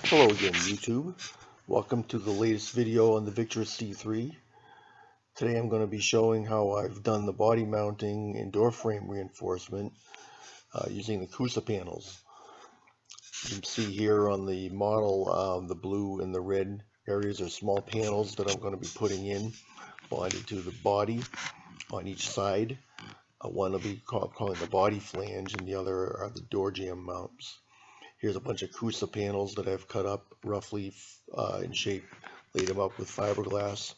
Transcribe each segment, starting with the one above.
Hello again, YouTube. Welcome to the latest video on the Victress C3. Today I'm going to be showing how I've done the body mounting and door frame reinforcement using the Coosa panels. You can see here on the model the blue and the red areas are small panels that I'm going to be putting in, bonded to the body on each side. One will be calling the body flange and the other are the door jamb mounts. Here's a bunch of Coosa panels that I've cut up roughly in shape, laid them up with fiberglass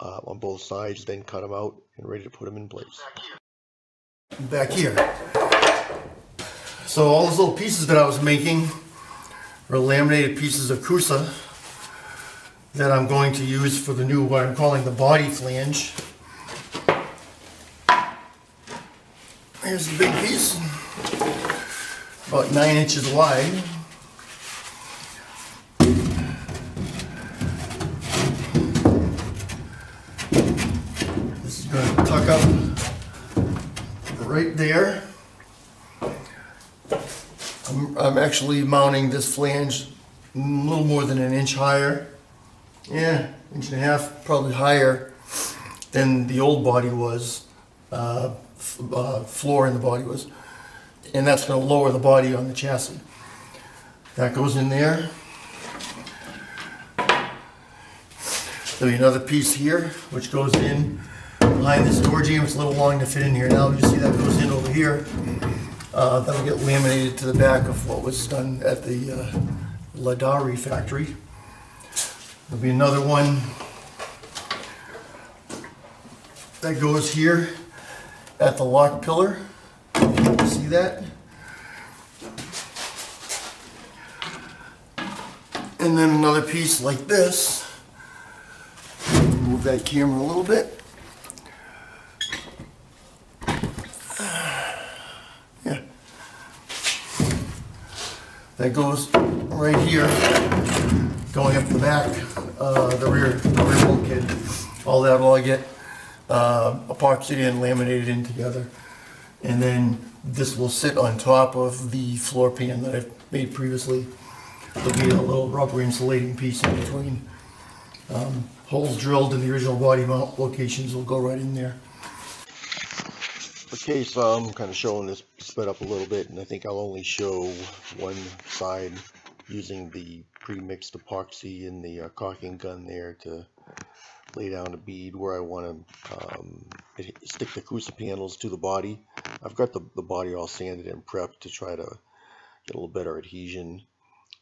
on both sides, then cut them out and ready to put them in place. Back here. So all those little pieces that I was making are laminated pieces of Coosa that I'm going to use for the new, what I'm calling the body flange. Here's the big piece, about 9 inches wide. This is going to tuck up right there. I'm actually mounting this flange a little more than an inch higher. Yeah, inch and a half, probably higher than the old body was. Floor in the body was, and that's going to lower the body on the chassis. That goes in there. There'll be another piece here which goes in behind this door jamb. It's a little long to fit in here now. You see that goes in over here. That'll get laminated to the back of what was done at the Ladari factory. There'll be another one that goes here at the lock pillar. See that? And then another piece like this. Move that camera a little bit. Yeah. That goes right here, going up the back, the rear bulkhead. All that will get epoxied and laminated in together, and then this will sit on top of the floor pan that I've made previously. There'll be a little rubber insulating piece in between. Holes drilled in the original body mount locations will go right in there. Okay, so I'm kind of showing this sped up a little bit, and I think I'll only show one side using the pre-mixed epoxy and the caulking gun there to lay down a bead where I want to stick the Coosa panels to the body. I've got the body all sanded and prepped to try to get a little better adhesion.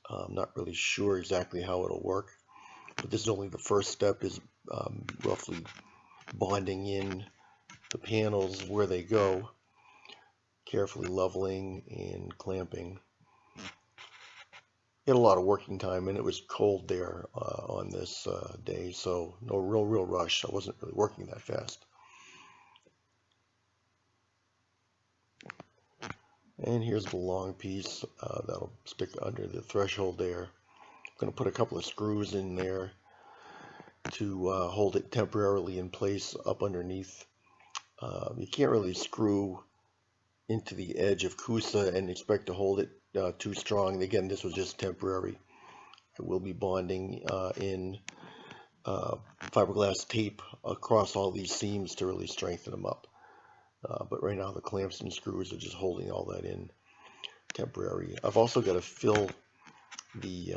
I'm not really sure exactly how it'll work, but this is only the first step, is roughly bonding in the panels where they go, carefully leveling and clamping. Had a lot of working time, and it was cold there on this day, so no real rush. I wasn't really working that fast. And here's the long piece that'll stick under the threshold there. I'm going to put a couple of screws in there to hold it temporarily in place up underneath. You can't really screw into the edge of Coosa and expect to hold it too strong. Again, this was just temporary. I will be bonding in fiberglass tape across all these seams to really strengthen them up. But right now the clamps and screws are just holding all that in temporary. I've also got to fill the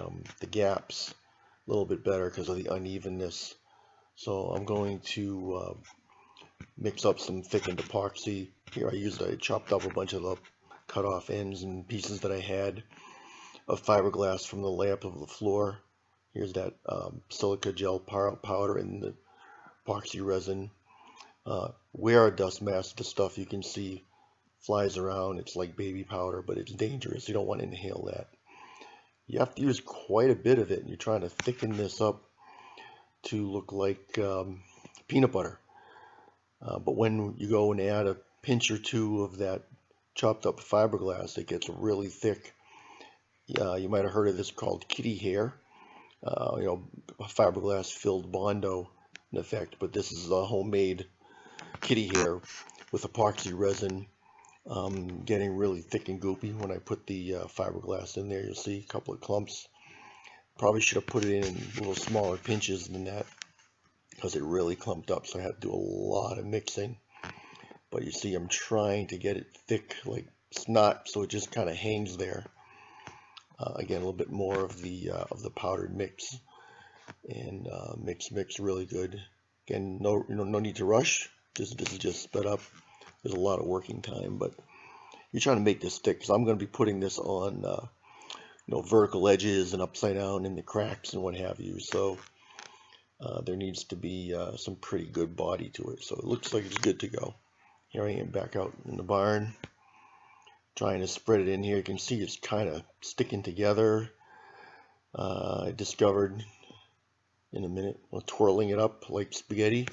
gaps a little bit better because of the unevenness. So I'm going to mix up some thickened epoxy. Here I chopped up a bunch of the cut off ends and pieces that I had of fiberglass from the layup of the floor. Here's that silica gel powder and the epoxy resin. Wear a dust mask. The stuff you can see flies around. It's like baby powder, but it's dangerous. You don't want to inhale that. You have to use quite a bit of it, and you're trying to thicken this up to look like peanut butter. But when you go and add a pinch or two of that chopped up fiberglass, it gets really thick. You might have heard of this called kitty hair. Fiberglass filled Bondo in effect, but this is a homemade kitty hair with epoxy resin getting really thick and goopy. When I put the fiberglass in there, you'll see a couple of clumps. Probably should have put it in little smaller pinches than that, because it really clumped up, so I had to do a lot of mixing. But you see, I'm trying to get it thick like snot, so it just kind of hangs there. Again, a little bit more of the powdered mix, and mix really good. Again, no need to rush. This is just sped up. There's a lot of working time, but you're trying to make this thick, because I'm going to be putting this on vertical edges and upside down in the cracks and what have you. So there needs to be some pretty good body to it. So it looks like it's good to go. Here I am back out in the barn, trying to spread it in here. You can see it's kind of sticking together. I discovered in a minute, twirling it up like spaghetti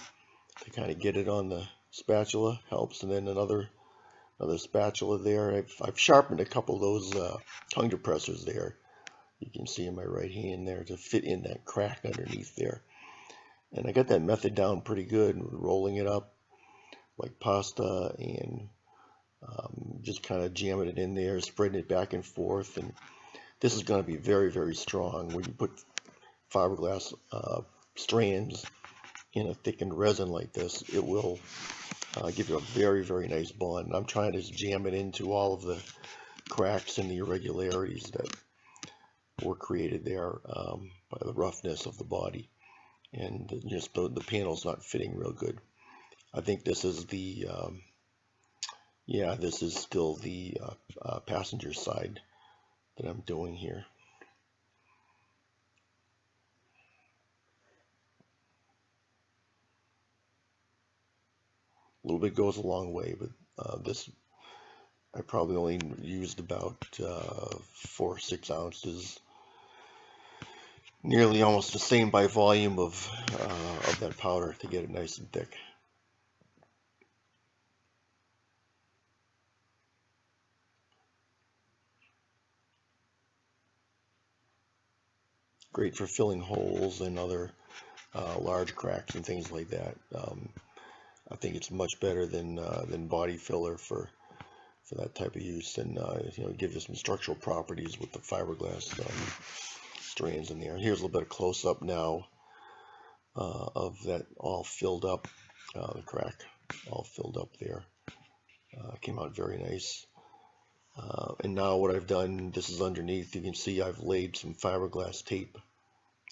to kind of get it on the spatula helps, and then another spatula there. I've sharpened a couple of those tongue depressors there. You can see in my right hand there to fit in that crack underneath there. And I got that method down pretty good, rolling it up like pasta, and just kind of jamming it in there, spreading it back and forth. And this is going to be very, very strong. When you put fiberglass strands in a thickened resin like this, it will give you a very, very nice bond. And I'm trying to just jam it into all of the cracks and the irregularities that were created there by the roughness of the body, and just the panel's not fitting real good. I think this is the this is still the passenger side that I'm doing here. A little bit goes a long way, but this I probably only used about 4 or 6 ounces, nearly almost the same by volume of that powder to get it nice and thick. Great for filling holes and other large cracks and things like that. I think it's much better than body filler for that type of use, and give you some structural properties with the fiberglass strands in there. Here's a little bit of close-up now of that all filled up, the crack all filled up there. Came out very nice. And now what I've done, this is underneath, you can see I've laid some fiberglass tape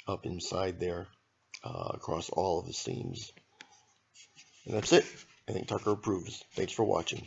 up inside there across all of the seams. And that's it. I think Tucker approves. Thanks for watching.